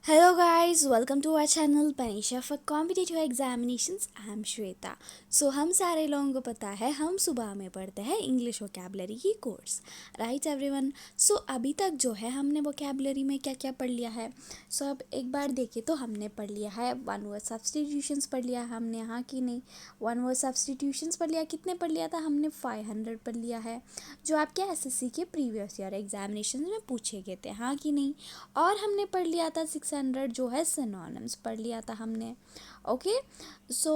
Hello guys, welcome to our channel Panisha for Competitive Examinations. I am Shweta. So हम सारे लोगों को पता है हम सुबह में पढ़ते हैं इंग्लिश वोकैबलरी की कोर्स, राइट एवरीवन। सो अभी तक जो है हमने वोकैबलरी में क्या क्या पढ़ लिया है। सो अब एक बार देखें तो हमने पढ़ लिया है वन वर्ड सब्स्टिट्यूशंस पढ़ लिया हमने, यहाँ की नहीं, वन वर्ड सब्स्टिट्यूशंस पढ़ लिया। कितने पढ़ लिया था हमने? 500 पढ़ लिया है, जो आपके एसएससी के प्रीवियस ईयर एग्जामिनेशन में पूछे गए थे, हाँ कि नहीं। और हमने पढ़ लिया था 600 जो है सिनोनिम्स पढ़ लिया था हमने, ओके। सो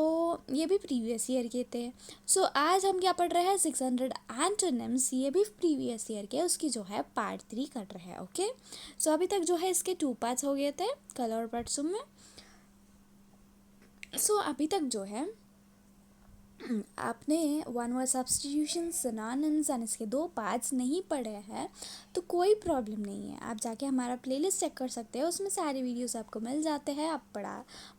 ये भी प्रीवियस ईयर के थे। सो आज हम क्या पढ़ रहे हैं? 600 एंटोनिम्स, ये भी प्रीवियस ईयर के, उसकी जो है पार्ट 3 कर रहे हैं, ओके। सो अभी तक जो है इसके 2 पार्ट्स हो गए थे कल और परसों में। सो अभी तक जो है आपने one word substitution synonyms and इसके 2 पार्ट्स नहीं पढ़े हैं तो कोई प्रॉब्लम नहीं है, आप जाके हमारा प्लेलिस्ट चेक कर सकते हो, उसमें सारे वीडियोस आपको मिल जाते हैं, आप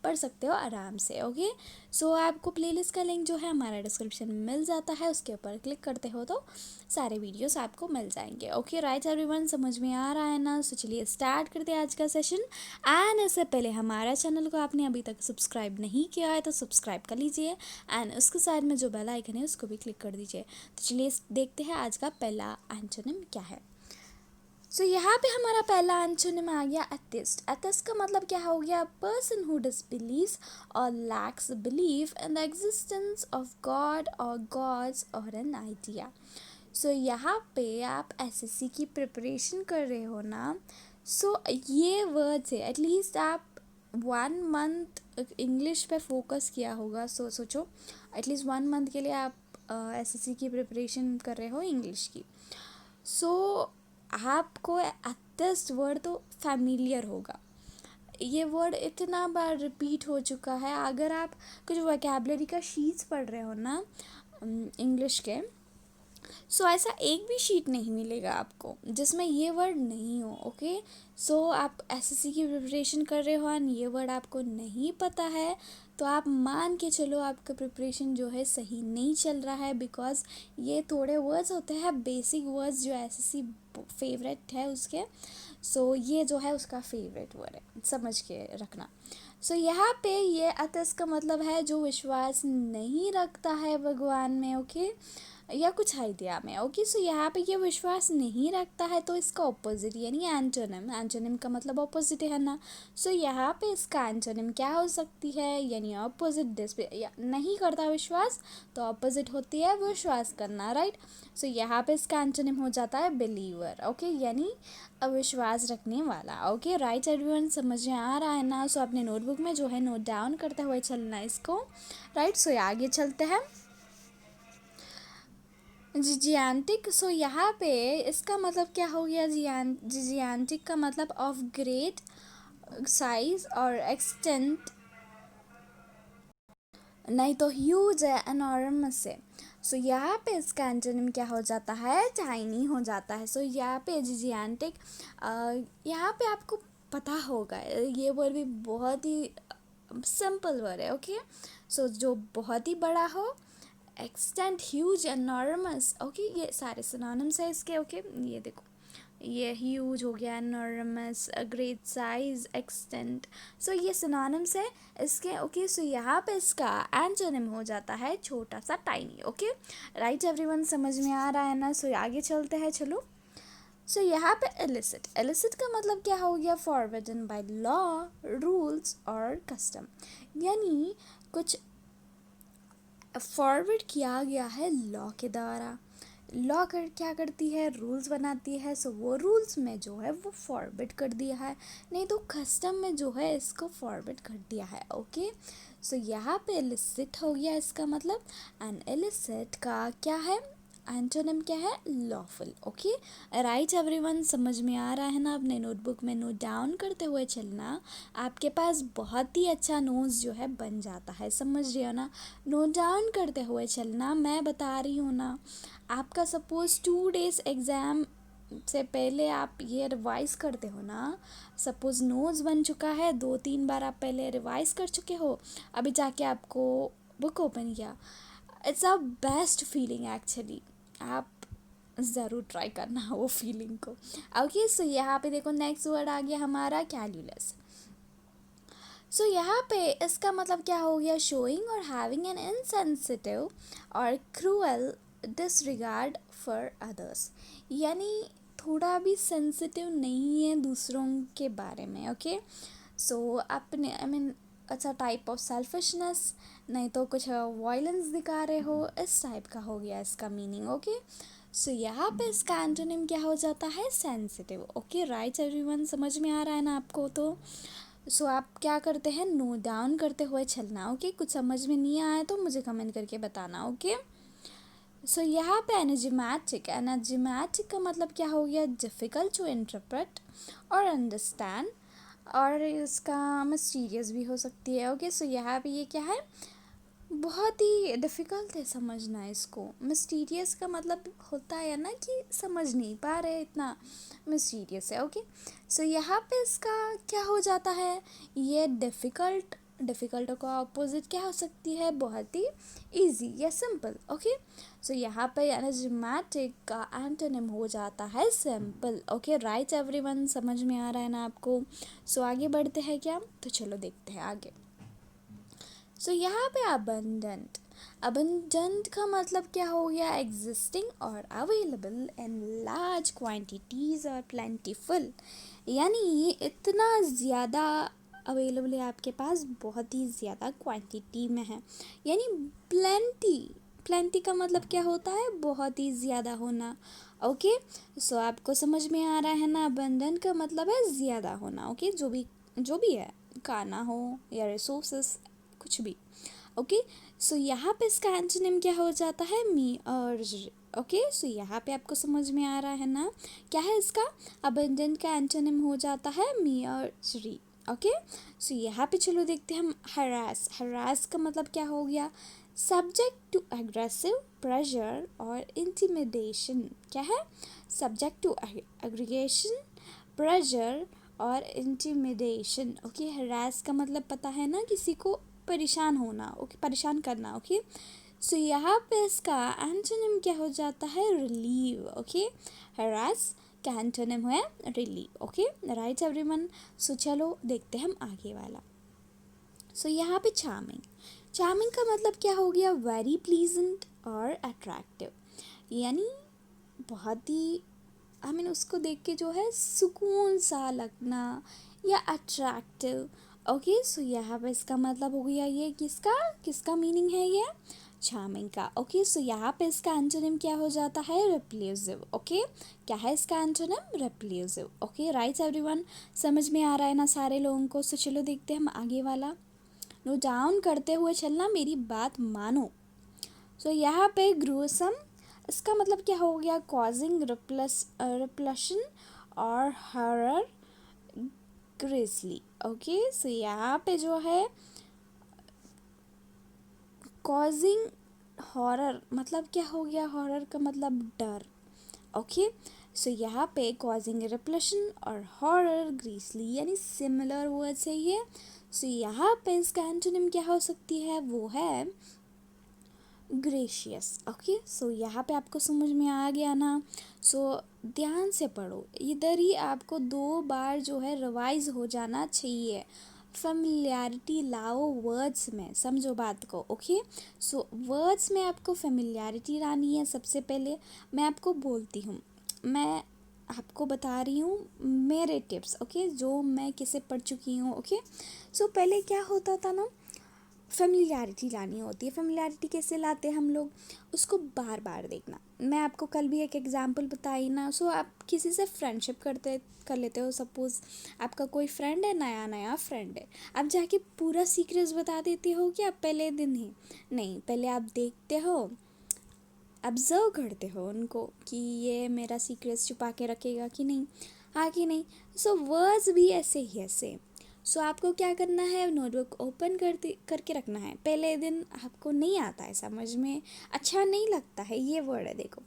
पढ़ सकते हो आराम से, ओके। सो आपको प्लेलिस्ट का लिंक जो है हमारा डिस्क्रिप्शन में मिल जाता है, उसके ऊपर क्लिक करते हो तो सारे वीडियोस आपको मिल जाएंगे, ओके। राइट एवरीवन, समझ में आ रहा है ना? सो चलिए स्टार्ट करते हैं आज का सेशन। एंड इससे पहले हमारा चैनल को आपने अभी तक सब्सक्राइब नहीं किया है तो सब्सक्राइब कर लीजिए, एंड उसके साइड में जो बेल आइकन है उसको भी क्लिक कर दीजिए। तो चलिए देखते हैं आज का पहला एंटोनिम क्या है। सो यहाँ पे हमारा पहला एंटोनिम आ गया एथिस्ट। एथिस्ट का मतलब क्या हो गया? पर्सन हु डिसबिलीव्स और lakhs believe in the existence of God और गॉड्स और एन आइडिया। सो यहाँ पे आप एसएससी की प्रिपरेशन कर रहे हो ना, सो ये वर्ड्स है, एटलीस्ट आप 1 मंथ इंग्लिश पे फोकस किया होगा। सोचो एटलीस्ट 1 मंथ के लिए आप एसएससी की प्रिपरेशन कर रहे हो इंग्लिश की। सो आपको एथिस्ट वर्ड तो फैमिलियर होगा, ये वर्ड इतना बार रिपीट हो चुका है। अगर आप कुछ वोकैबलरी का शीट्स पढ़ रहे हो ना इंग्लिश के, सो ऐसा एक भी शीट नहीं मिलेगा आपको जिसमें ये वर्ड नहीं हो, ओके। सो आप एसएससी की प्रिपरेशन कर रहे हो और ये वर्ड आपको नहीं पता है तो आप मान के चलो आपका प्रिपरेशन जो है सही नहीं चल रहा है, बिकॉज ये थोड़े वर्ड्स होते हैं बेसिक वर्ड्स जो एसएससी फेवरेट है उसके। सो ये जो है उसका फेवरेट वर्ड है, समझ के रखना। सो यहाँ पे ये अतस का मतलब है जो विश्वास नहीं रखता है भगवान में, ओके, या कुछ आइडिया में, ओके। सो यहाँ पे ये विश्वास नहीं रखता है तो इसका ऑपोजिट यानी एंटोनिम, एंटोनिम का मतलब ऑपोजिट है ना। सो यहाँ पे इसका एंटोनिम क्या हो सकती है? यानी ऑपोजिट, नहीं करता विश्वास तो ऑपोजिट होती है विश्वास करना, राइट। सो यहाँ पे इसका एंटोनिम हो जाता है बिलीवर, ओके, यानी अविश्वास रखने वाला, ओके। राइट एवरीवन, समझ में आ रहा है ना? सो अपने नोटबुक में जो है नोट डाउन करते हुए चलना इसको, राइट। सो आगे चलते हैं। जिजियांटिक, सो यहाँ पे इसका मतलब क्या हो गया? जिजियांटिक का मतलब ऑफ ग्रेट साइज और एक्सटेंट, नहीं तो ह्यूज है, एनॉर्मस है। सो यहाँ पे इसका एंटोनिम क्या हो जाता है? टाइनी हो जाता है। सो यहाँ पे जिजियांटिक, यहाँ पे आपको पता होगा ये वर्ड भी बहुत ही सिंपल वर्ड है, ओके। सो जो बहुत ही बड़ा हो, एक्सटेंट, ह्यूज, एनॉर्मस, ओके, ये सारे सिनोनिम्स है इसके, ओके। ये देखो, ये ह्यूज हो गया, एनॉर्मस, ग्रेट साइज, एक्सटेंट, सो ये सिनोनिम्स है इसके, ओके। सो यहाँ पे इसका एंटोनिम हो जाता है छोटा सा, टाइनी, ओके। राइट एवरीवन, समझ में आ रहा है ना? सो आगे चलते हैं, चलो। सो यहाँ पे एलिसिट, एलिसिट का मतलब क्या हो गया? फॉरबिडन बाय लॉ, रूल्स और कस्टम, यानी कुछ फॉरवर्ड किया गया है लॉ के द्वारा। लॉ कर क्या करती है? रूल्स बनाती है। सो वो रूल्स में जो है वो फॉरवर्ड कर दिया है, नहीं तो कस्टम में जो है इसको फॉरवर्ड कर दिया है, ओके। सो यहाँ पे इलिसिट हो गया इसका मतलब, एंड इलिसिट का क्या है? एंटोनिम क्या है? Lawful, okay. राइट एवरीवन, समझ में आ रहा है ना? अपने नोटबुक में नोट डाउन करते हुए चलना, आपके पास बहुत ही अच्छा नोट्स जो है बन जाता है, समझ रहे हो ना? नोट डाउन करते हुए चलना, मैं बता रही हूँ ना। आपका सपोज 2 डेज एग्ज़ाम से पहले आप ये रिवाइज़ करते हो ना, सपोज़ नोट्स बन चुका है, 2-3 बार आप पहले रिवाइज़ कर चुके हो, अभी जाके आपको बुक ओपन किया, it's a best feeling actually. आप ज़रूर ट्राई करना वो फीलिंग को, ओके। सो यहाँ पे देखो नेक्स्ट वर्ड आ गया हमारा कैलकुलस। सो यहाँ पे इसका मतलब क्या हो गया, शोइंग और हैविंग एन इनसेंसिटिव और क्रूअल डिसरिगार्ड फॉर अदर्स, यानी थोड़ा भी सेंसिटिव नहीं है दूसरों के बारे में। ओके, सो अपने I mean it's a type of selfishness, नहीं तो कुछ वायलेंस दिखा रहे हो, इस टाइप का हो गया इसका मीनिंग। ओके, सो यहाँ पे इसका एंटोनिम क्या हो जाता है, सेंसिटिव। ओके राइट एवरीवन, समझ में आ रहा है ना आपको? तो सो आप क्या करते हैं, नोट डाउन करते हुए चलना। ओके, कुछ समझ में नहीं आया तो मुझे कमेंट करके बताना। ओके, सो यहाँ पे एनर्जेटिक, एनर्जेटिक का मतलब क्या हो गया, डिफ़िकल्ट टू इंटरप्रेट और अंडरस्टैंड, और इसका मिस्टीरियस भी हो सकती है। ओके, सो यहाँ पे ये क्या है, बहुत ही डिफ़िकल्ट है समझना इसको। मिस्टीरियस का मतलब होता है ना कि समझ नहीं पा रहे, इतना मिस्टीरियस है। ओके, सो यहाँ पे इसका क्या हो जाता है, ये डिफ़िकल्ट, डिफ़िकल्ट का अपोजिट क्या हो सकती है, बहुत ही इजी या सिंपल। ओके, सो यहाँ पे एनर्जेटिक का एंटोनिम हो जाता है सिंपल। ओके राइट एवरीवन, समझ में आ रहा है ना आपको? सो आगे बढ़ते हैं क्या, तो चलो देखते हैं आगे। सो यहाँ पे अबंडेंट, अबंडेंट का मतलब क्या हो गया, एग्जिस्टिंग और अवेलेबल इन लार्ज क्वांटिटीज़ और प्लेंटीफुल, यानी ये इतना ज़्यादा अवेलेबल है आपके पास, बहुत ही ज़्यादा क्वांटिटी में है, यानी प्लेंटी। प्लेंटी का मतलब क्या होता है, बहुत ही ज़्यादा होना। ओके, सो आपको समझ में आ रहा है ना, अबंडेंट का मतलब है ज़्यादा होना। ओके, जो भी है, खाना हो या रिसोर्सेस, कुछ भी। ओके, सो यहाँ पे इसका एंटोनिम क्या हो जाता है, मी अर्ज। ओके, सो यहाँ पे आपको समझ में आ रहा है ना, क्या है इसका, अबंडेंट का एंटोनिम हो जाता है मी अर्जरी। ओके, सो यहाँ पे चलो देखते हैं हम हरास। हरास का मतलब क्या हो गया, सब्जेक्ट टू एग्रेसिव प्रेशर और इंटिमिडेशन। क्या है, सब्जेक्ट टू एग्रीगेशन, प्रेशर और इंटिमिडेशन। ओके, हरास का मतलब पता है ना, किसी को परेशान होना। ओके, परेशान करना। ओके, सो यहाँ पे इसका एंटोनिम क्या हो जाता है, रिलीव। ओके, हरास का एंटोनिम है रिलीव। ओके राइट एवरीवन, सो चलो देखते हैं हम आगे वाला। सो यहाँ पे चार्मिंग, चार्मिंग का मतलब क्या हो गया, वेरी प्लीजेंट और अट्रैक्टिव, यानी बहुत ही उसको देख के जो है सुकून सा लगना या अट्रैक्टिव। ओके, सो यहाँ पे इसका मतलब हो गया, ये किसका किसका मीनिंग है, ये चार्मिंग का। ओके, सो यहाँ पे इसका एंटोनिम क्या हो जाता है, रिप्लेसिव। ओके, क्या है इसका एंटोनिम, रिप्लेसिव। ओके राइट एवरीवन, समझ में आ रहा है ना सारे लोगों को? सो चलो देखते हैं हम आगे वाला, नो डाउन करते हुए चलना, मेरी बात मानो। सो यहाँ पे ग्रूसम, इसका मतलब क्या हो गया, कॉजिंग रिपल्शन और हॉरर ग्रेसली। ओके, सो यहाँ पे जो है कॉजिंग हॉरर, मतलब क्या हो गया, हॉरर का मतलब डर। ओके, सो यहाँ पे कॉजिंग रिपल्शन और हॉरर ग्रीसली, यानी सिमिलर वर्ड्स है ये। सो यहाँ पे इसका एंटोनिम क्या हो सकती है, वो है ग्रेशियस। ओके, सो यहाँ पे आपको समझ में आ गया ना? सो ध्यान से पढ़ो, इधर ही आपको 2 बार जो है रिवाइज हो जाना चाहिए। फेमिलियरिटी लाओ वर्ड्स में, समझो बात को। ओके, सो वर्ड्स में आपको फेमिलियरिटी लानी है। सबसे पहले मैं आपको बोलती हूँ, मैं आपको बता रही हूँ मेरे टिप्स। ओके, जो मैं किसे पढ़ चुकी हूँ। ओके, सो पहले क्या होता था ना, फेमिलियरिटी लानी होती है। फेमिलियरिटी कैसे लाते हैं हम लोग, उसको बार बार देखना। मैं आपको कल भी एक एग्जांपल बताई ना। सो आप किसी से फ्रेंडशिप कर लेते हो, सपोज़ आपका कोई फ्रेंड है, नया नया फ्रेंड है, आप जाके पूरा सीक्रेट्स बता देते हो क्या पहले दिन ही? नहीं, पहले आप देखते हो, ऑब्ज़र्व करते हो उनको कि ये मेरा सीक्रेट्स छुपा के रखेगा कि नहीं, हाँ कि नहीं। सो वर्ड्स भी ऐसे ही है सेम। सो आपको क्या करना है, नोटबुक ओपन करके रखना है। पहले दिन आपको नहीं आता है समझ में, अच्छा नहीं लगता है, ये वर्ड है देखो,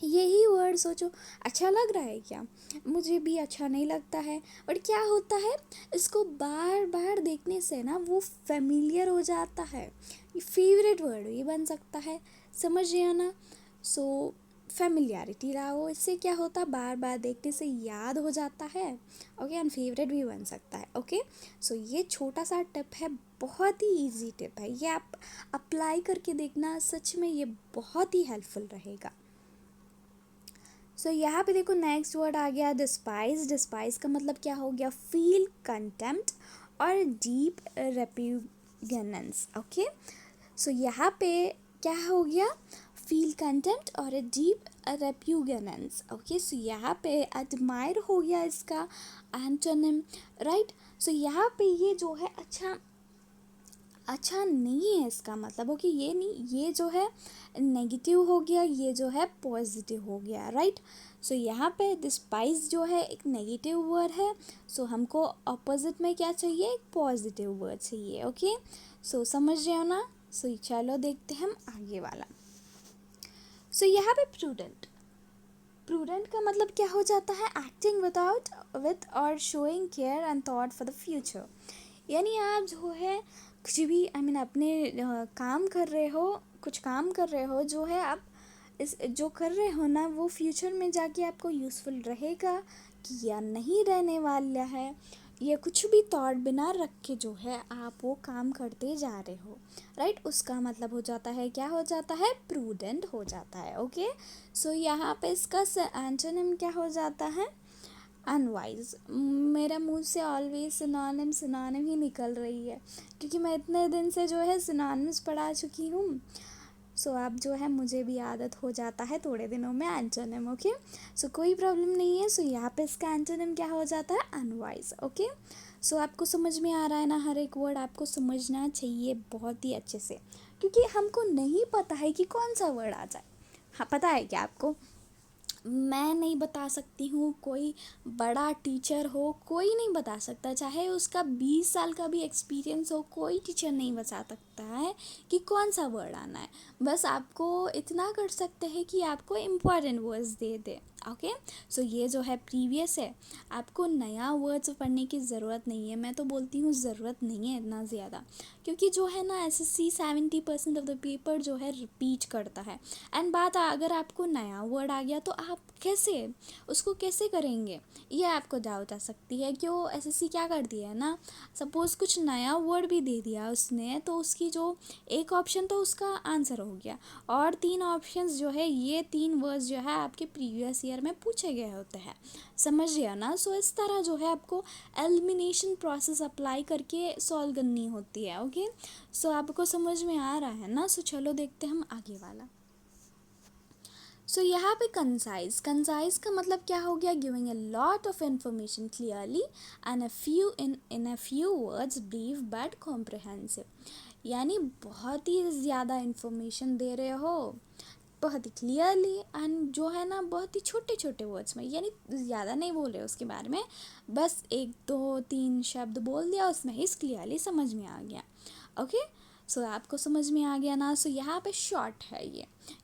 यही वर्ड सोचो, अच्छा लग रहा है क्या, मुझे भी अच्छा नहीं लगता है। बट क्या होता है, इसको बार बार देखने से ना वो फेमिलियर हो जाता है, ये फेवरेट वर्ड ये बन सकता है, समझ रहे हो ना? सो फेमिलियरिटी रहा हो, इससे क्या होता है बार बार देखने से याद हो जाता है, ओके, एंड फेवरेट भी बन सकता है, ओके। सो ये छोटा सा टिप है, बहुत ही इजी टिप है, ये आप अप्लाई करके देखना, सच में ये बहुत ही हेल्पफुल रहेगा। सो यहाँ पे देखो नेक्स्ट वर्ड आ गया डिस्पाइज। डिस्पाइज का मतलब क्या हो गया, फील कंटेम्प्ट और डीप रेप्यूगनेंस, ओके। सो यहाँ पे क्या हो गया, फील कंटेम्प्ट और डीप रेप्यूगनेंस, ओके। सो यहाँ पे एडमायर हो गया इसका एंटोनिम, राइट। सो यहाँ पे ये जो है अच्छा नहीं है इसका मतलब, ओके, ये नहीं, ये जो है नेगेटिव हो गया, ये जो है पॉजिटिव हो गया, राइट। सो यहाँ पे डिस्पाइस जो है एक नेगेटिव वर्ड है, सो हमको अपोजिट में क्या चाहिए, एक पॉजिटिव वर्ड चाहिए, ओके। सो समझ रहे हो ना। सो चलो देखते हैं हम आगे वाला। सो यहाँ पे प्रूडेंट। प्रूडेंट का मतलब क्या हो जाता है, एक्टिंग विथ और showing care and thought for the future. यानी आप जो है कुछ भी अपने काम कर रहे हो, कुछ काम कर रहे हो जो है आप इस जो कर रहे हो ना, वो फ्यूचर में जाके आपको यूज़फुल रहेगा कि या नहीं रहने वाला है, ये कुछ भी थॉट बिना रख के जो है आप वो काम करते जा रहे हो, राइट। उसका मतलब हो जाता है, क्या हो जाता है, प्रूडेंट हो जाता है, ओके। सो यहाँ पे इसका एंटोनिम क्या हो जाता है, अनवाइज। मेरा मुंह से ऑलवेज सिनोनिम ही निकल रही है, क्योंकि मैं इतने दिन से जो है सिनोनिम्स पढ़ा चुकी हूँ। सो अब जो है मुझे भी आदत हो जाता है थोड़े दिनों में एंटोनिम, ओके। सो कोई प्रॉब्लम नहीं है। सो यहाँ पे इसका एंटोनिम क्या हो जाता है, अनवाइज, ओके। सो आपको समझ में आ रहा है ना, हर एक वर्ड आपको समझना चाहिए बहुत ही अच्छे से, क्योंकि हमको नहीं पता है कि कौन सा वर्ड आ जाए। हाँ, पता है क्या आपको, मैं नहीं बता सकती हूँ, कोई बड़ा टीचर हो कोई नहीं बता सकता, चाहे उसका 20 साल का भी एक्सपीरियंस हो, कोई टीचर नहीं बता सकता है कि कौन सा वर्ड आना है। बस आपको इतना कर सकते हैं कि आपको इम्पॉर्टेंट वर्ड्स दे दे, ओके। सो ये जो है प्रीवियस है, आपको नया वर्ड्स पढ़ने की ज़रूरत नहीं है। मैं तो बोलती हूँ ज़रूरत नहीं है इतना ज़्यादा, क्योंकि जो है ना SSC 70% ऑफ द पेपर जो है रिपीट करता है। एंड बात अगर आपको नया वर्ड आ गया तो आप उसको कैसे करेंगे, ये आपको डाउट आ सकती है कि वो SSC क्या कर दिया है ना, सपोज़ कुछ नया वर्ड भी दे दिया उसने, तो उसकी जो एक ऑप्शन तो उसका आंसर हो गया, और 3 ऑप्शंस जो है, ये 3 वर्ड्स जो है आपके प्रीवियस ईयर में पूछे गए होते हैं, समझ गया ना। सो इस तरह जो है आपको एलिमिनेशन प्रोसेस अप्लाई करके सॉल्व करनी होती है, ओके। सो आपको समझ में आ रहा है ना। सो चलो देखते हैं हम आगे वाला। सो यहाँ पे कंसाइज का मतलब क्या हो गया, giving a lot of information clearly and in a few words, brief but comprehensive. यानी बहुत ही ज़्यादा इंफॉर्मेशन दे रहे हो, बहुत ही क्लियरली, एंड जो है ना बहुत ही छोटे छोटे वर्ड्स में, यानी ज़्यादा नहीं बोल रहे उसके बारे में, बस 1 2 3 शब्द बोल दिया, उसमें ही क्लियरली समझ में आ गया, ओके। सो आपको समझ में आ गया ना। सो यहाँ पे शॉर्ट है,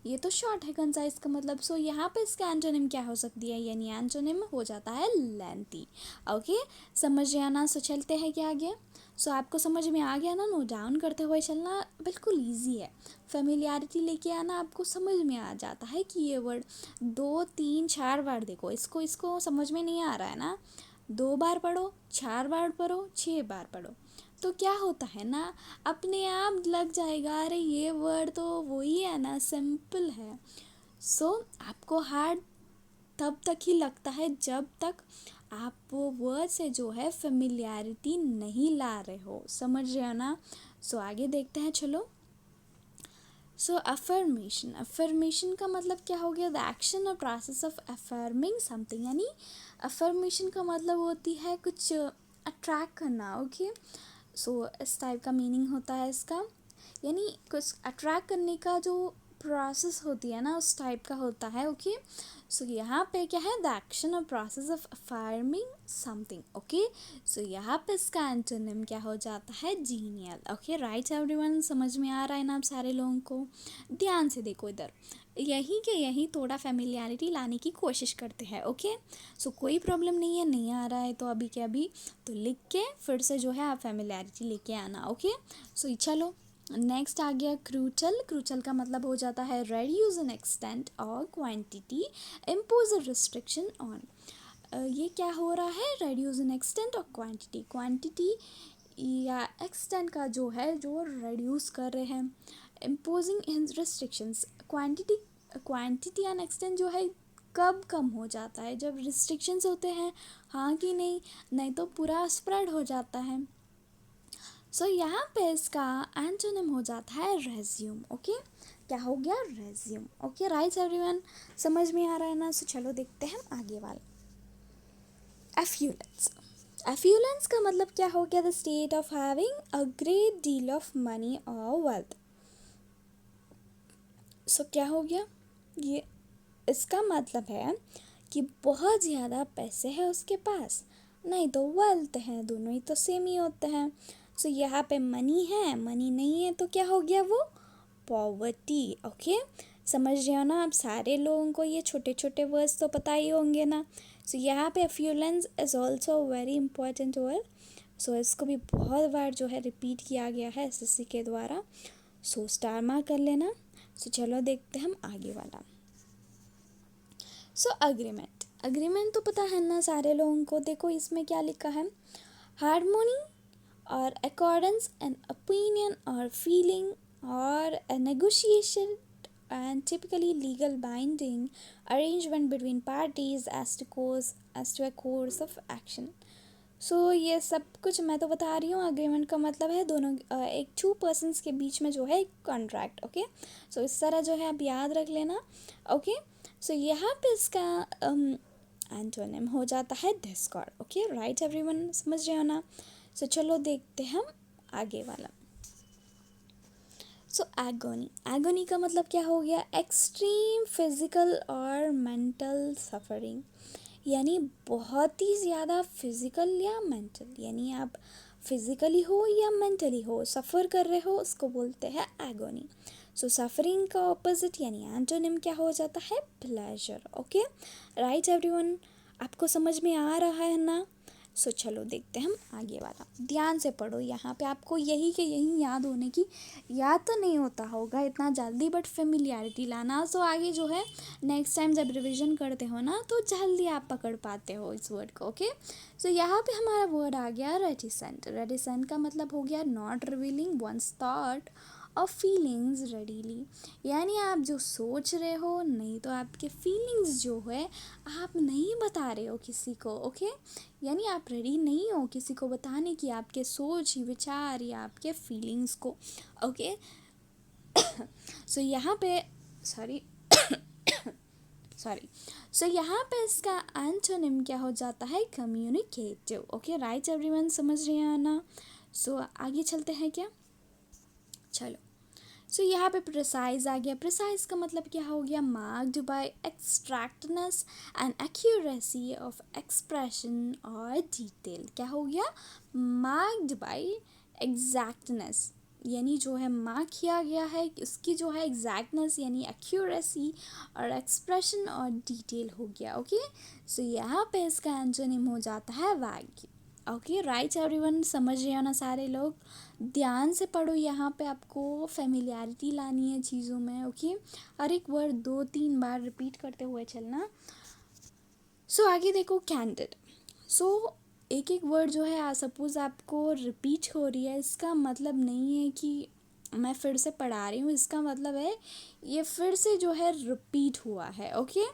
ये तो शॉर्ट है कंसाइज का मतलब। सो यहाँ पे इसका एंटोनिम क्या हो सकती है, यानी एंटोनिम हो जाता है लेंथी, ओके। समझ गया ना। सो चलते हैं क्या आगे। सो आपको समझ में आ गया ना, नोट डाउन करते हुए चलना बिल्कुल ईजी है। फेमिलियरिटी लेके आना, आपको समझ में आ जाता है कि ये वर्ड 2 3 4 बार देखो, इसको समझ में नहीं आ रहा है ना, 2 बार पढ़ो, 4 बार पढ़ो, 6 बार पढ़ो, तो क्या होता है ना, अपने आप लग जाएगा, अरे ये वर्ड तो वही है ना, सिंपल है। सो आपको हार्ड तब तक ही लगता है जब तक आप वो वर्ड से जो है फेमिलियरिटी नहीं ला रहे हो, समझ रहे हो ना। सो आगे देखते हैं चलो। सो अफर्मेशन का मतलब क्या हो गया, द एक्शन और प्रोसेस ऑफ अफर्मिंग समथिंग। यानी अफर्मेशन का मतलब होती है कुछ अट्रैक्ट करना, ओके। सो इस टाइप का मीनिंग होता है इसका, यानी कुछ अट्रैक्ट करने का जो प्रोसेस होती है ना, उस टाइप का होता है, ओके। सो यहाँ पे क्या है, द एक्शन और process of affirming something, okay. So यहाँ पे इसका एंटोनिम क्या हो जाता है, जीनियल, ओके। राइट एवरीवन, समझ में आ रहा है ना आप सारे लोगों को। ध्यान से देखो इधर, यहीं थोड़ा फेमिलियरिटी लाने की कोशिश करते हैं, ओके। सो कोई प्रॉब्लम नहीं है, नहीं आ रहा है तो अभी के अभी तो लिख के फिर से जो है आप फेमिलियरिटी लेके आना, ओके। सो चलो नेक्स्ट आ गया क्रूचल। क्रूचल का मतलब हो जाता है रेड्यूस इन एक्सटेंट और quantity, impose a restriction on. ये क्या हो रहा है, रेड्यूस इन एक्सटेंट और क्वांटिटी, क्वांटिटी या एक्सटेंट का जो है जो रेड्यूस कर रहे हैं, imposing in restrictions. Quantity quantity and extent जो है कब कम हो जाता है, जब रिस्ट्रिक्शंस होते हैं, हाँ कि नहीं, नहीं तो पूरा स्प्रेड हो जाता है। सो यहाँ पे इसका एंटोनिम हो जाता है रेज्यूम। ओके, क्या हो गया, रेज्यूम। ओके राइट एवरीवन, समझ में आ रहा है ना। सो चलो देखते हैं आगे वाला, एफ्यूलेंस। एफ्यूलेंस का मतलब क्या हो गया, the state of having a great deal of money और वेल्थ। सो क्या हो गया, ये इसका मतलब है कि बहुत ज़्यादा पैसे हैं उसके पास, नहीं तो वेल्थ है, दोनों ही तो सेम ही होते हैं। सो यहाँ पे मनी है, मनी नहीं है तो क्या हो गया वो, पॉवर्टी। ओके, समझ रहे हो ना आप, सारे लोगों को ये छोटे छोटे वर्ड्स तो पता ही होंगे ना। सो यहाँ पे affluence is also very important word. So इसको भी बहुत बार जो है रिपीट किया गया है एसएससी के द्वारा। सो स्टार मार्क कर लेना। सो चलो देखते हैं हम आगे वाला। सो अग्रीमेंट, अग्रीमेंट तो पता है ना सारे लोगों को। देखो इसमें क्या लिखा है, हारमोनी और अकॉर्डेंस एन ओपिनियन और फीलिंग और a negotiation and typically legal binding arrangement between parties as to a course of action. सो ये सब कुछ मैं तो बता रही हूँ। अग्रीमेंट का मतलब है दोनों एक टू पर्सन्स के बीच में जो है एक कॉन्ट्रैक्ट। ओके, सो इस तरह जो है आप याद रख लेना। ओके, सो यहाँ पे इसका एंटोनिम हो जाता है डिस्कॉर्ड। ओके राइट एवरीवन, समझ रहे हो ना। सो चलो देखते हैं हम आगे वाला। सो एगोनी, एगोनी का मतलब क्या हो गया, एक्सट्रीम फिजिकल और मेंटल सफरिंग, यानी बहुत ही ज़्यादा फिजिकल या मेंटल, यानी आप फिजिकली हो या मेंटली हो सफ़र कर रहे हो, उसको बोलते हैं एगोनी। सो सफरिंग का ऑपोजिट यानी एंटोनिम क्या हो जाता है, प्लेजर। ओके राइट एवरीवन, आपको समझ में आ रहा है ना। सो चलो देखते हैं हम आगे वाला, ध्यान से पढ़ो। यहाँ पे आपको यही के यही याद होने की, याद तो नहीं होता होगा इतना जल्दी, बट फेमिलियरिटी लाना। सो आगे जो है नेक्स्ट टाइम जब रिवीजन करते हो ना तो जल्दी आप पकड़ पाते हो इस वर्ड को। ओके, सो यहाँ पे हमारा वर्ड आ गया रेटिसेंट। रेटिसेंट का मतलब हो गया नॉट रिवीलिंग वंस थॉट और फीलिंग्स रेडीली, यानी आप जो सोच रहे हो, नहीं तो आपके फीलिंग्स जो है आप नहीं बता रहे हो किसी को। ओके, यानी आप रेडी नहीं हो किसी को बताने की आपके सोच विचार या आपके फीलिंग्स को। ओके, सो यहाँ पे सॉरी सो यहाँ पे इसका एंटोनिम क्या हो जाता है, कम्युनिकेटिव। ओके राइट एवरीवन, समझ रहे हैं ना। सो आगे चलते हैं क्या, चलो। सो यहाँ पे प्रिसाइज आ गया। प्रिसाइज का मतलब क्या हो गया, marked by exactness and accuracy of expression और डिटेल। क्या हो गया, मार्क्ड बाय एग्जैक्टनेस, यानी जो है मार्क किया गया है उसकी जो है एग्जैक्टनेस यानी एक्यूरेसी, और एक्सप्रेशन और डिटेल हो गया। ओके, सो यहाँ पे इसका एंटोनिम हो जाता है वैग। ओके राइट एवरीवन, समझ रहे हो ना सारे लोग, ध्यान से पढ़ो। यहाँ पे आपको फेमिलियरिटी लानी है चीज़ों में। ओके, हर एक वर्ड 2-3 बार रिपीट करते हुए चलना। सो आगे देखो, कैंडिड। सो एक एक वर्ड जो है सपोज आपको रिपीट हो रही है, इसका मतलब नहीं है कि मैं फिर से पढ़ा रही हूँ, इसका मतलब है ये फिर से जो है रिपीट हुआ है। ओके,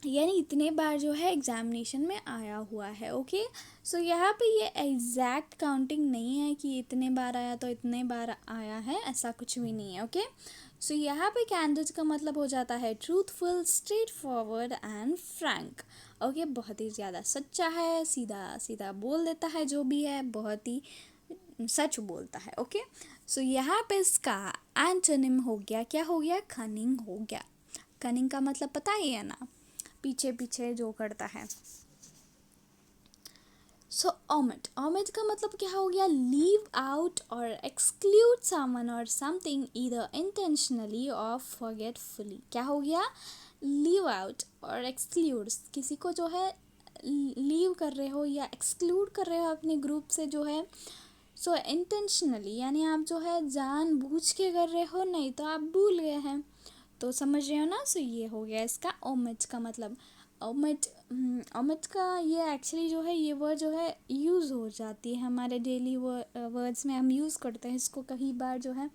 यानी इतने बार जो है एग्जामिनेशन में आया हुआ है। ओके, सो यहाँ पे ये एग्जैक्ट काउंटिंग नहीं है कि इतने बार आया तो इतने बार आया है, ऐसा कुछ भी नहीं है। ओके, सो यहाँ पे कैंडिड का मतलब हो जाता है truthful, straight forward and Frank. Okay, बहुत ही ज़्यादा सच्चा है, सीधा सीधा बोल देता है, जो भी है बहुत ही सच बोलता है। ओके, सो यहाँ पे इसका एंटोनिम हो गया, क्या हो गया, कनिंग हो गया। कनिंग का मतलब पता ही है ना, पीछे पीछे जो करता है। सो ओमिट, ओमिट का मतलब क्या हो गया, लीव आउट और एक्सक्लूड समवन और समथिंग ईदर इंटेंशनली और फॉरगेटफुली। क्या हो गया, लीव आउट और एक्सक्लूड, किसी को जो है लीव कर रहे हो या एक्सक्लूड कर रहे हो अपने ग्रुप से जो है, सो इंटेंशनली यानी आप जो है जानबूझ के कर रहे हो, नहीं तो आप भूल गए हैं, तो समझ रहे हो ना। सो ये हो गया इसका ओमिट का मतलब। ओमिट ओमिट का ये एक्चुअली जो है ये वर्ड जो है यूज़ हो जाती है हमारे डेली वर्ड्स में, हम यूज़ करते हैं इसको कई बार जो है।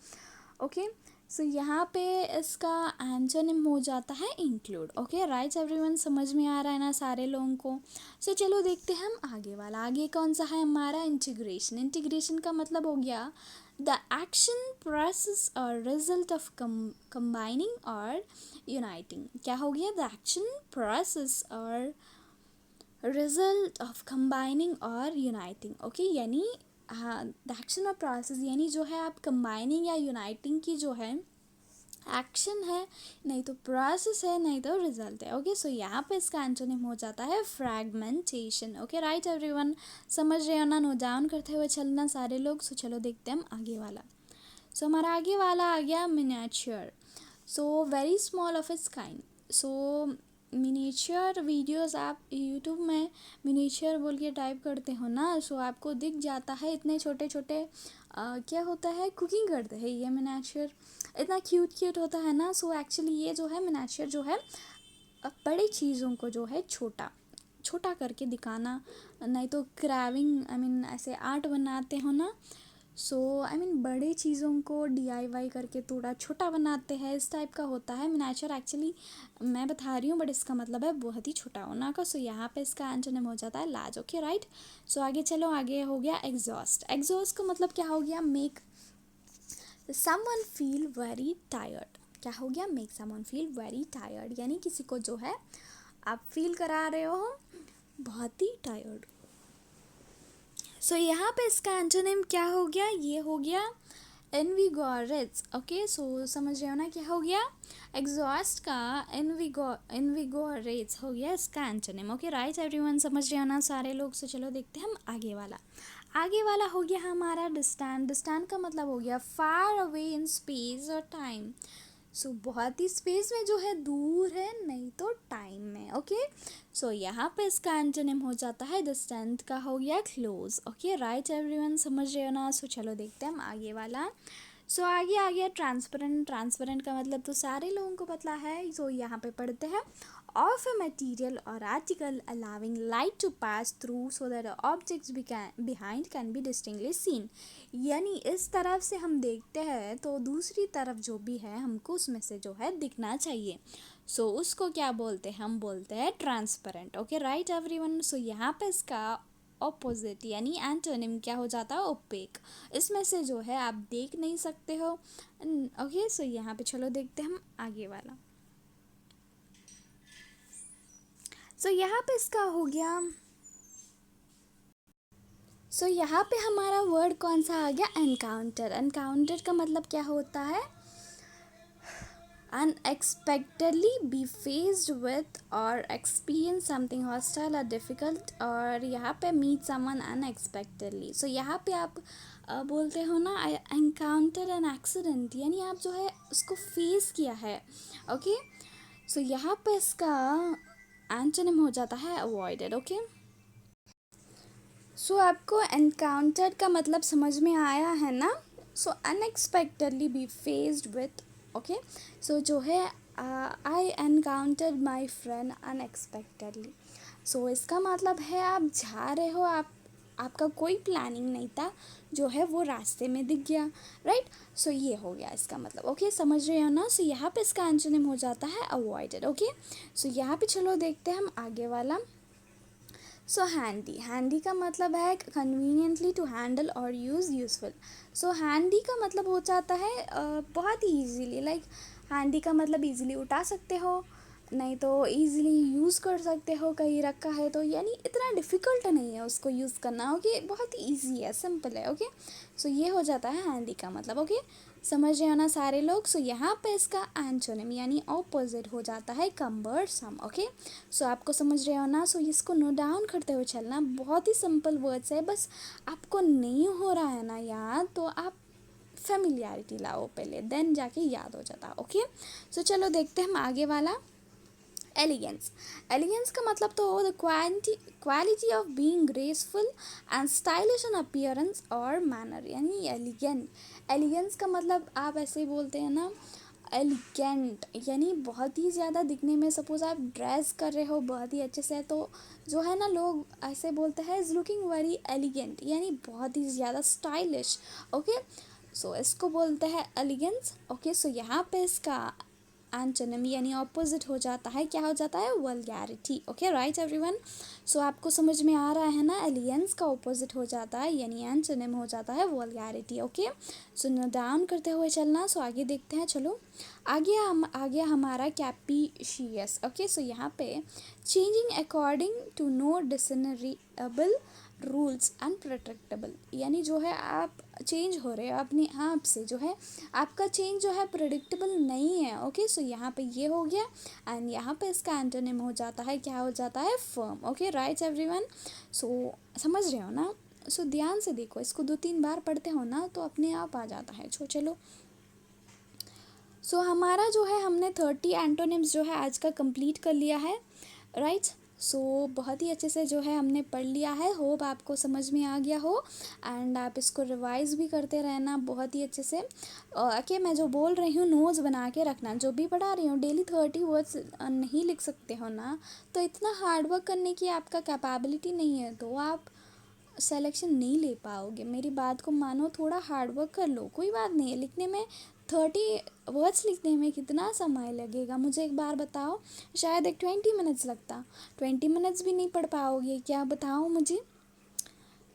ओके, सो यहाँ पे इसका एंटोनिम हो जाता है इंक्लूड। ओके राइट एवरीवन, समझ में आ रहा है ना सारे लोगों को। सो चलो देखते हैं हम आगे वाला। आगे कौन सा है हमारा इंटीग्रेशन। इंटीग्रेशन का मतलब हो गया द एक्शन प्रोसेस और रिजल्ट ऑफ कंबाइनिंग और यूनाइटिंग। क्या हो गया, द एक्शन प्रोसेस और रिजल्ट ऑफ कंबाइनिंग और यूनाइटिंग। ओके यानी हाँ, द एक्शन और प्रोसेस यानी जो है आप कंबाइनिंग या यूनाइटिंग की जो है एक्शन है, नहीं तो प्रोसेस है, नहीं तो रिजल्ट है। ओके सो यहाँ पे इसका एंटोनिम हो जाता है फ्रैगमेंटेशन। ओके राइट एवरीवन, समझ रहे हो ना, नोट डाउन करते हुए चलना सारे लोग। सो चलो देखते हैं हम आगे वाला। सो हमारा आगे वाला आ गया miniature. So very small of its kind. So miniature videos आप यूट्यूब में मिनिएचर बोल के टाइप करते हो ना, सो आपको दिख जाता है इतने छोटे छोटे क्या होता है, कुकिंग करते हैं ये मिनिएचर, इतना क्यूट क्यूट होता है ना। सो एक्चुअली ये जो है मिनिएचर जो है बड़ी चीज़ों को जो है छोटा छोटा करके दिखाना, नहीं तो क्राविंग आई मीन ऐसे आर्ट बनाते हो ना, सो आई मीन बड़े चीज़ों को DIY करके थोड़ा छोटा बनाते हैं, इस टाइप का होता है मिनिएचर। एक्चुअली मैं बता रही हूँ बट इसका मतलब है बहुत ही छोटा होना का। सो यहाँ पे इसका एंटोनिम हो जाता है लार्ज। ओके राइट, सो आगे चलो, आगे हो गया एग्जॉस्ट। एग्जॉस्ट का मतलब क्या हो गया, make someone feel very tired. क्या हो गया, make someone feel very tired, यानी किसी को जो है आप फील करा रहे हो बहुत ही टायर्ड। सो यहाँ पे इसका एंटोनिम क्या हो गया, ये हो गया इनविगोरेट्स। ओके सो समझ रहे हो ना क्या हो गया, एग्जॉस्ट का इनविगोरेट्स हो गया इसका एंटोनिम। ओके राइट एवरीवन, समझ रहे हो ना सारे लोग। सो चलो देखते हैं हम आगे वाला। आगे वाला हो गया हमारा डिस्टेंट। डिस्टेंट का मतलब हो गया फार अवे इन स्पेस और टाइम। सो बहुत ही स्पेस में जो है दूर है, नहीं तो टाइम में। ओके सो यहाँ पे इसका एंटोनिम हो जाता है डिस्टेंट का हो गया क्लोज। ओके राइट एवरीवन, समझ रहे हो ना। सो चलो देखते हैं हम आगे वाला। सो आगे आ गया ट्रांसपेरेंट। ट्रांसपेरेंट का मतलब तो सारे लोगों को पता है। सो यहाँ पे पढ़ते हैं ऑफ अ मटेरियल और article allowing light to pass through so that objects behind can be distinctly seen. यानी इस तरफ से हम देखते हैं तो दूसरी तरफ जो भी है हमको उसमें से जो है दिखना चाहिए। सो उसको क्या बोलते हैं, हम बोलते हैं ट्रांसपेरेंट। ओके राइट एवरीवन, सो यहाँ पे इसका ऑपोजिट यानी एंटोनिम क्या हो जाता है, ओपेक। इसमें से जो है आप देख नहीं सकते हो। ओके सो यहाँ पे चलो देखते हैं हम आगे वाला। सो यहाँ पे इसका हो गया, सो यहाँ पे हमारा वर्ड कौन सा आ गया, एनकाउंटर। एनकाउंटर का मतलब क्या होता है, unexpectedly be faced with or experience something hostile or difficult, और यहाँ पे meet someone unexpectedly। सो यहाँ पे आप बोलते हो ना encounter an accident, यानी आप जो है उसको फेस किया है। ओके सो यहाँ पे इसका एंटोनिम हो जाता है अवॉइडेड। ओके सो आपको एनकाउंटर का मतलब समझ में आया है ना। So unexpectedly be faced with. Okay so जो है I encountered my friend unexpectedly. So इसका मतलब है आप जा रहे हो, आपका कोई प्लानिंग नहीं था, जो है वो रास्ते में दिख गया। राइट सो ये हो गया इसका मतलब। ओके समझ रहे हो ना। सो यहाँ पे इसका एंटोनिम हो जाता है अवॉइडेड। ओके सो यहाँ पे चलो देखते हैं हम आगे वाला। सो हैंडी। हैंडी का मतलब है कन्वीनियंटली टू हैंडल और यूज़फुल। सो हैंडी का मतलब हो जाता है बहुत ही ईजीली, लाइक हैंडी का मतलब ईजिली उठा सकते हो, नहीं तो ईजिली यूज़ कर सकते हो, कहीं रखा है तो, यानी इतना डिफ़िकल्ट नहीं है उसको यूज़ करना। ओके बहुत ही ईजी है, सिंपल है। ओके सो ये हो जाता है हैंडी का मतलब। ओके समझ रहे हो ना सारे लोग। सो यहाँ पे इसका एंटोनिम यानी ऑपोजिट हो जाता है कम्बरसम। ओके सो आपको समझ रहे हो ना। सो इसको नोट डाउन करते हुए चलना, बहुत ही सिंपल वर्ड्स है, बस आपको नहीं हो रहा है ना याद, तो आप फेमिलियरिटी लाओ पहले, देन जाके याद हो जाता। ओके सो चलो देखते हैं हम आगे वाला। एलिगेंस, एलिगेंस का मतलब तो the quality of being graceful and stylish in appearance और मैनर, यानी एलिगेंट। एलिगेंस का मतलब आप ऐसे ही बोलते हैं ना, एलिगेंट यानी बहुत ही ज़्यादा दिखने में, सपोज आप ड्रेस कर रहे हो बहुत ही अच्छे से, तो जो है ना लोग ऐसे बोलते हैं इज़ लुकिंग वेरी एलिगेंट, यानी बहुत ही ज़्यादा स्टाइलिश। ओके, सो इसको बोलते हैं एलिगेंस। ओके, सो यहाँ पे इसका एंटोनिम यानी ऑपोजिट हो जाता है, क्या हो जाता है, वल्गैरिटी। ओके राइट एवरीवन, सो आपको समझ में आ रहा है ना, एलिगेंस का ऑपोजिट हो जाता है यानी एंटोनिम हो जाता है vulgarity. Okay, so note down करते हुए चलना। सो आगे देखते हैं, चलो आ गया हमारा कैप्रीशियस। ओके, सो यहाँ पे changing according to no discernible rules and protectable, यानी जो है आप चेंज हो रहे हो अपने आप से, जो है आपका चेंज जो है प्रोडिक्टेबल नहीं है। ओके, सो यहाँ पे ये हो गया एंड यहाँ पे इसका एंटोनिम हो जाता है, क्या हो जाता है, फर्म। ओके राइट एवरीवन, सो समझ रहे हो ना। सो ध्यान से देखो, इसको 2-3 बार पढ़ते हो ना तो अपने आप आ जाता है। चलो सो हमारा जो है, हमने 30 एंटोनिम्स जो है आज का कंप्लीट कर लिया है। राइट, सो बहुत ही अच्छे से जो है हमने पढ़ लिया है। होप आपको समझ में आ गया हो एंड आप इसको रिवाइज भी करते रहना बहुत ही अच्छे से। ओके, मैं जो बोल रही हूँ नोट्स बना के रखना, जो भी पढ़ा रही हूँ। डेली 30 वर्ड्स नहीं लिख सकते हो ना, तो इतना हार्ड वर्क करने की आपका कैपेबिलिटी नहीं है, तो आप सेलेक्शन नहीं ले पाओगे। मेरी बात को मानो, थोड़ा हार्ड वर्क कर लो, कोई बात नहीं है। लिखने में 30 वर्ड्स लिखने में कितना समय लगेगा, मुझे एक बार बताओ। शायद एक 20 मिनट्स लगता, 20 मिनट्स भी नहीं पढ़ पाओगे क्या, बताओ मुझे।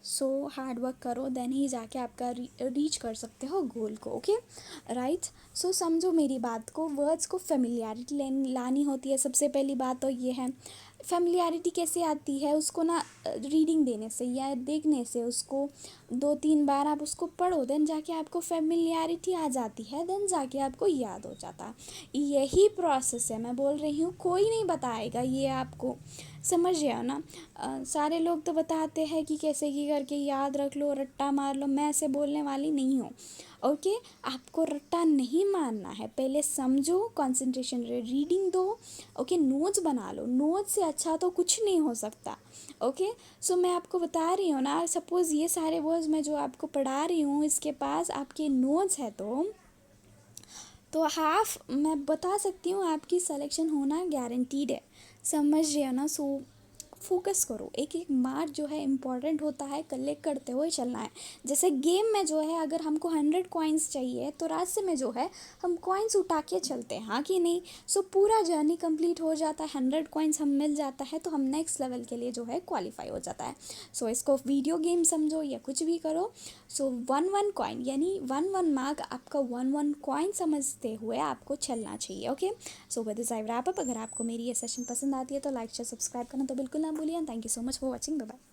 सो हार्ड वर्क करो, देन ही जाके आपका रीच कर सकते हो गोल को। ओके राइट, सो समझो मेरी बात को, वर्ड्स को फेमिलियरिटी लानी होती है। सबसे पहली बात तो ये है, फेमिलियरिटी कैसे आती है, उसको ना रीडिंग देने से या देखने से, उसको 2-3 बार आप उसको पढ़ो, देन जाके आपको फेमिलियरिटी आ जाती है, देन जाके आपको याद हो जाता है। यही प्रोसेस है, मैं बोल रही हूँ, कोई नहीं बताएगा ये आपको, समझ रहे हो ना। सारे लोग तो बताते हैं कि कैसे की करके याद रख लो, रट्टा मार लो, मैं ऐसे बोलने वाली नहीं हूँ। ओके, आपको रट्टा नहीं मारना है, पहले समझो, कंसंट्रेशन रीडिंग दो। ओके, नोट्स बना लो, नोट्स से अच्छा तो कुछ नहीं हो सकता। ओके, सो मैं आपको बता रही हूँ ना, सपोज़ ये सारे वर्ड्स मैं जो आपको पढ़ा रही हूँ, इसके पास आपके नोट्स है, तो हाफ मैं बता सकती हूँ आपकी सिलेक्शन होना गारंटीड है। समझ रहे हो ना। सो फोकस करो, एक एक मार्क जो है इम्पॉर्टेंट होता है, कलेक्ट करते हुए चलना है। जैसे गेम में जो है, अगर हमको 100 कॉइन्स चाहिए तो रास्ते में जो है हम कॉइन्स उठा के चलते हैं, हाँ कि नहीं। सो पूरा जर्नी कंप्लीट हो जाता है, 100 कॉइन्स हम मिल जाता है तो हम नेक्स्ट लेवल के लिए जो है क्वालिफाई हो जाता है। सो इसको वीडियो गेम समझो या कुछ भी करो। सो 1-1 कॉइन यानी 1-1 मार्क, आपका 1-1 कॉइन समझते हुए आपको चलना चाहिए। Okay, so with this I wrap up. अगर आपको मेरी ये सेशन पसंद आती है तो लाइक शेयर सब्सक्राइब करना तो बिल्कुल ना भूलिए। Thank you so much for watching, bye bye.